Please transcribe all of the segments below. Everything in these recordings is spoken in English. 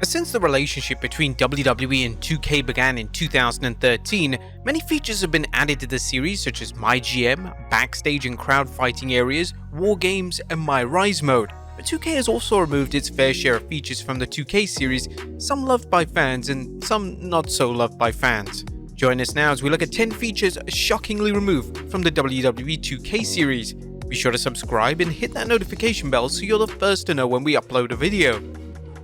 Since the relationship between WWE and 2K began in 2013, many features have been added to the series such as My GM, Backstage and crowd fighting areas, War Games, and My Rise mode. But 2K has also removed its fair share of features from the 2K series, some loved by fans and some not so loved by fans. Join us now as we look at 10 features shockingly removed from the WWE 2K series. Be sure to subscribe and hit that notification bell so you're the first to know when we upload a video.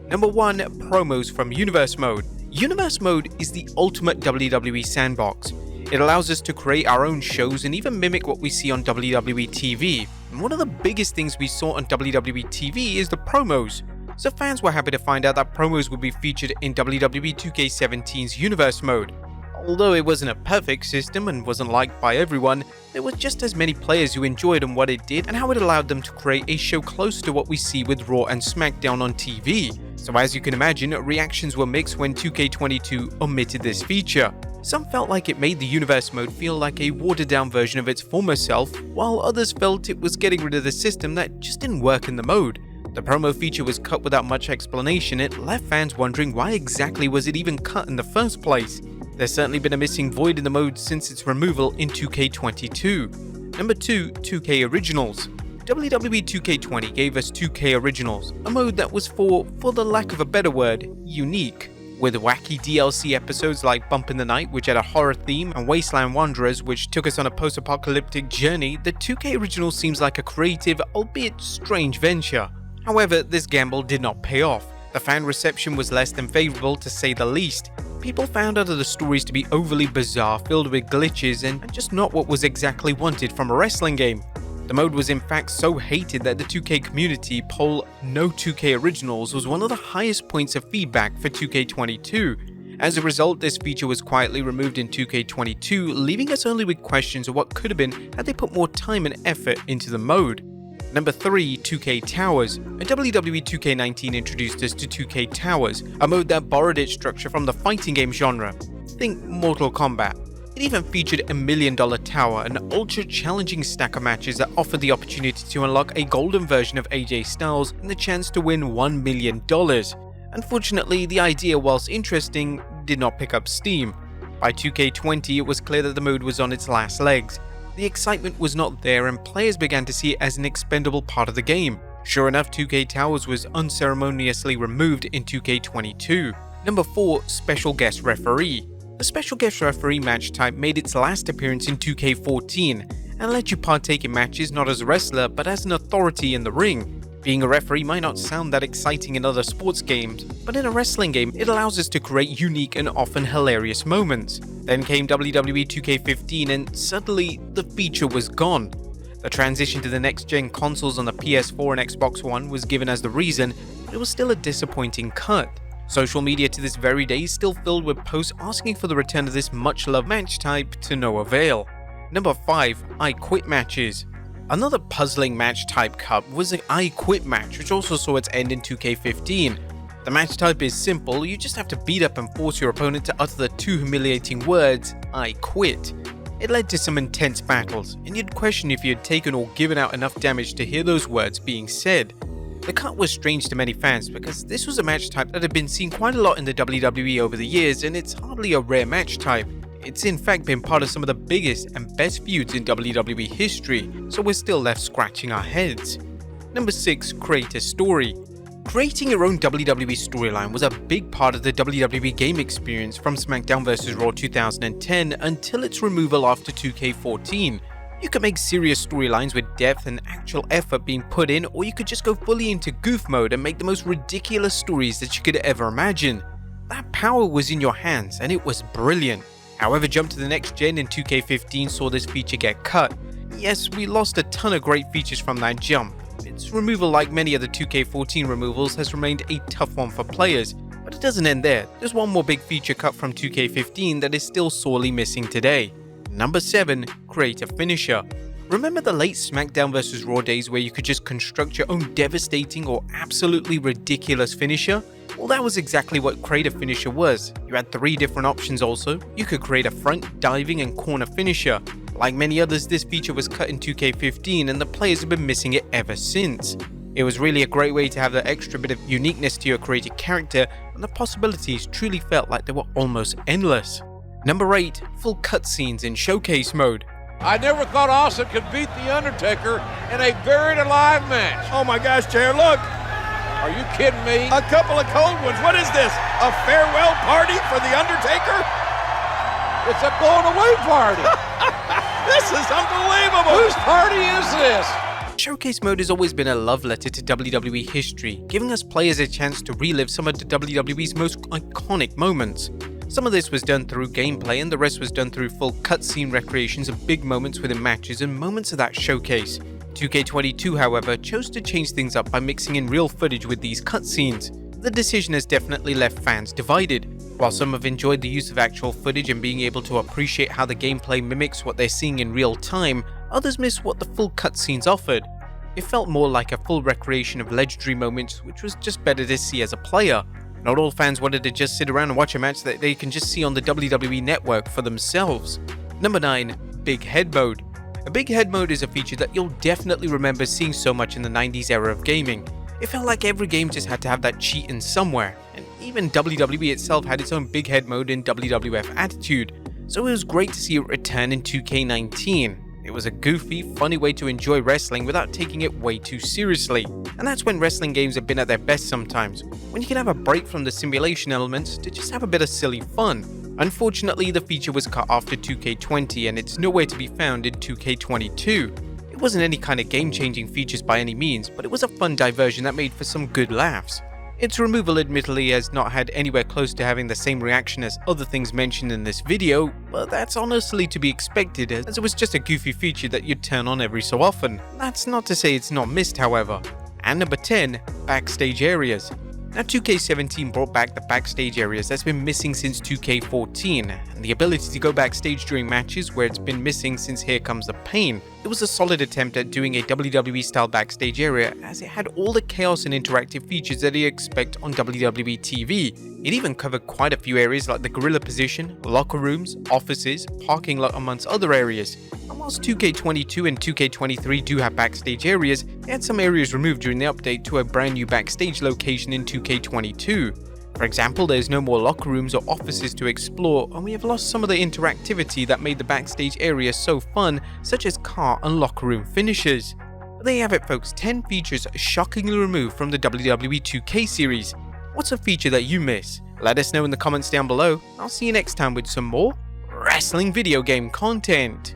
Number 1. Promos from Universe Mode. Universe Mode is the ultimate WWE sandbox. It allows us to create our own shows and even mimic what we see on WWE TV. And one of the biggest things we saw on WWE TV is the promos. So fans were happy to find out that promos would be featured in WWE 2K17's Universe Mode. Although it wasn't a perfect system and wasn't liked by everyone, there were just as many players who enjoyed on what it did and how it allowed them to create a show close to what we see with Raw and SmackDown on TV. So as you can imagine, reactions were mixed when 2K22 omitted this feature. Some felt like it made the Universe Mode feel like a watered down version of its former self, while others felt it was getting rid of the system that just didn't work in the mode. The promo feature was cut without much explanation. It left fans wondering why exactly was it even cut in the first place. There's certainly been a missing void in the mode since its removal in 2K22. Number 2. 2K Originals. WWE 2K20 gave us 2K Originals, a mode that was for the lack of a better word, unique. With wacky DLC episodes like Bump in the Night, which had a horror theme, and Wasteland Wanderers, which took us on a post-apocalyptic journey, the 2K Original seems like a creative, albeit strange venture. However, this gamble did not pay off. The fan reception was less than favourable to say the least. People found other stories to be overly bizarre, filled with glitches, and just not what was exactly wanted from a wrestling game. The mode was in fact so hated that the 2K community poll No 2K Originals was one of the highest points of feedback for 2K22. As a result, this feature was quietly removed in 2K22, leaving us only with questions of what could have been had they put more time and effort into the mode. Number 3. 2K Towers. WWE 2K19 introduced us to 2K Towers, a mode that borrowed its structure from the fighting game genre. Think Mortal Kombat. It even featured a $1 million tower, an ultra-challenging stack of matches that offered the opportunity to unlock a golden version of AJ Styles and the chance to win $1 million. Unfortunately, the idea, whilst interesting, did not pick up steam. By 2K20, it was clear that the mode was on its last legs. The excitement was not there and players began to see it as an expendable part of the game. Sure enough, 2K Towers was unceremoniously removed in 2K22. Number 4. Special Guest Referee. The Special Guest Referee match type made its last appearance in 2K14 and let you partake in matches not as a wrestler but as an authority in the ring. Being a referee might not sound that exciting in other sports games, but in a wrestling game it allows us to create unique and often hilarious moments. Then came WWE 2K15 and suddenly the feature was gone. The transition to the next-gen consoles on the PS4 and Xbox One was given as the reason, but it was still a disappointing cut. Social media to this very day is still filled with posts asking for the return of this much-loved match type to no avail. Number 5. I Quit Matches. Another puzzling match type cut was the I Quit match, which also saw its end in 2K15. The match type is simple, you just have to beat up and force your opponent to utter the two humiliating words, I quit. It led to some intense battles, and you'd question if you had taken or given out enough damage to hear those words being said. The cut was strange to many fans because this was a match type that had been seen quite a lot in the WWE over the years, and it's hardly a rare match type. It's in fact been part of some of the biggest and best feuds in WWE history, so we're still left scratching our heads. Number 6. Create a Story. Creating your own WWE storyline was a big part of the WWE game experience from SmackDown vs. Raw 2010 until its removal after 2K14. You could make serious storylines with depth and actual effort being put in, or you could just go fully into goof mode and make the most ridiculous stories that you could ever imagine. That power was in your hands and it was brilliant. However, jump to the next gen in 2K15 saw this feature get cut. Yes, we lost a ton of great features from that jump. Its removal, like many other 2K14 removals, has remained a tough one for players, but it doesn't end there. There's one more big feature cut from 2K15 that is still sorely missing today. Number 7. Create a Finisher. Remember the late SmackDown vs. Raw days where you could just construct your own devastating or absolutely ridiculous finisher? Well, that was exactly what Create a Finisher was. You had 3 different options also. You could create a front, diving, and corner finisher. Like many others, this feature was cut in 2K15 and the players have been missing it ever since. It was really a great way to have that extra bit of uniqueness to your created character, and the possibilities truly felt like they were almost endless. Number 8. Full cutscenes in Showcase mode. I never thought Austin could beat The Undertaker in a buried alive match. Oh my gosh, Chair, look! Are you kidding me? A couple of cold ones. What is this? A farewell party for The Undertaker? It's a going away party. This is unbelievable! Whose party is this? Showcase mode has always been a love letter to WWE history, giving us players a chance to relive some of the WWE's most iconic moments. Some of this was done through gameplay, and the rest was done through full cutscene recreations of big moments within matches and moments of that showcase. 2K22, however, chose to change things up by mixing in real footage with these cutscenes. The decision has definitely left fans divided. While some have enjoyed the use of actual footage and being able to appreciate how the gameplay mimics what they're seeing in real time, others miss what the full cutscenes offered. It felt more like a full recreation of legendary moments, which was just better to see as a player. Not all fans wanted to just sit around and watch a match that they can just see on the WWE network for themselves. Number 9. Big Head Mode. A big head mode is a feature that you'll definitely remember seeing so much in the 90s era of gaming. It felt like every game just had to have that cheat in somewhere, and even WWE itself had its own big head mode in WWF Attitude, so it was great to see it return in 2K19. It was a goofy, funny way to enjoy wrestling without taking it way too seriously, and that's when wrestling games have been at their best sometimes, when you can have a break from the simulation elements to just have a bit of silly fun. Unfortunately, the feature was cut after 2K20 and it's nowhere to be found in 2K22. It wasn't any kind of game-changing features by any means, but it was a fun diversion that made for some good laughs. Its removal admittedly has not had anywhere close to having the same reaction as other things mentioned in this video, but that's honestly to be expected as it was just a goofy feature that you'd turn on every so often. That's not to say it's not missed, however. And number 10, Backstage Areas. Now 2K17 brought back the backstage areas that's been missing since 2K14, and the ability to go backstage during matches where it's been missing since Here Comes the Pain. It was a solid attempt at doing a WWE style backstage area, as it had all the chaos and interactive features that you expect on WWE TV. It even covered quite a few areas like the gorilla position, locker rooms, offices, parking lot amongst other areas. And whilst 2K22 and 2K23 do have backstage areas, they had some areas removed during the update to a brand new backstage location in 2K22. For example, there's no more locker rooms or offices to explore, and we have lost some of the interactivity that made the backstage area so fun, such as car and locker room finishes. But there you have it folks, 10 features shockingly removed from the WWE 2K series. What's a feature that you miss? Let us know in the comments down below. I'll see you next time with some more wrestling video game content.